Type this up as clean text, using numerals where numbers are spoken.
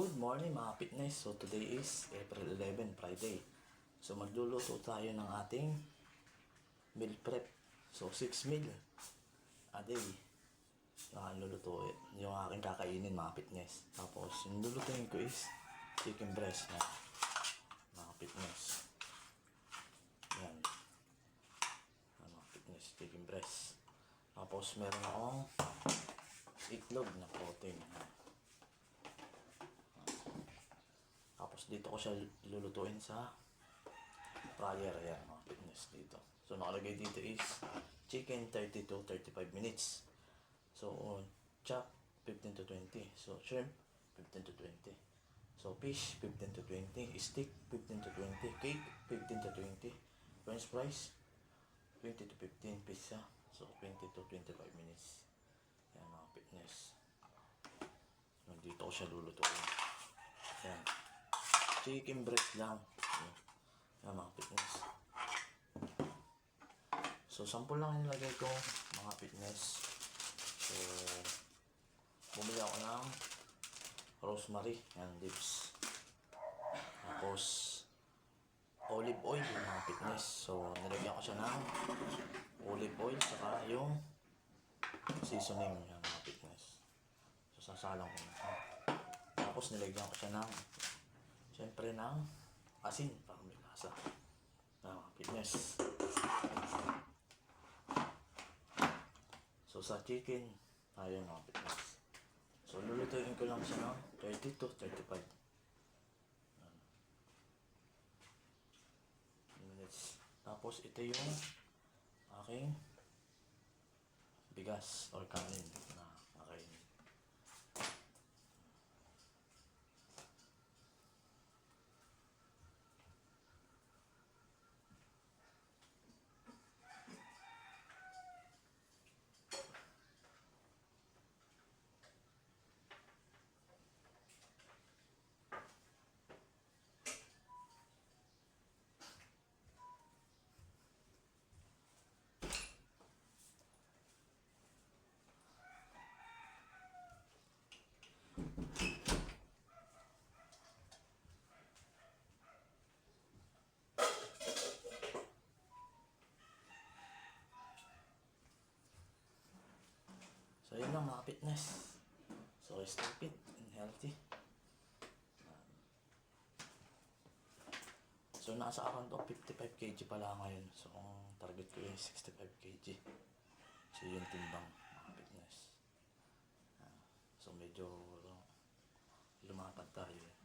Good morning mga fitness. So today is April 11, Friday. So magluluto tayo ng ating meal prep. So 6 meal a day na lulutuin. Yung aking kakainin mga fitness. Tapos yung lulutuin ko is chicken breast na mga fitness. Yan. Mga fitness, chicken breast. Tapos meron akong itlog na protein. Tapos dito ko siya lulutuin sa fryer. Ayan mga fitness dito. So nakalagay dito is chicken 30 to 35 minutes. So chop 15 to 20. So shrimp 15 to 20. So fish 15 to 20. Steak 15 to 20. Cake 15 to 20. French fries 20 to 15. Pizza so 20 to 25 minutes. Ayan mga fitness. Dito ko siya lulutuin. Ayan. Chicken breast lang. Yan mga fitness. So, sample lang nilagay ko mga fitness. So, bumili ako ng rosemary. Yan, leaves. Tapos, olive oil mga fitness. So, nilagyan ko siya ng olive oil saka yung seasoning. Yan mga fitness. So, sasalang ko na. Tapos, nilagyan ko siya ng siyempre ng asin para may lasa. Fitness. So sa chicken, ayun mga fitness. So lulutuin ko lang siya ng 30 to 35 minutes. Tapos ito yung aking bigas or kanin na kakainin. So yun lang mga fitness. So stay fit and healthy. So nasa around of 55 kg pala ngayon. So ang target ko is 65 kg. So yun timbang mga fitness. So medyo lumatag tayo.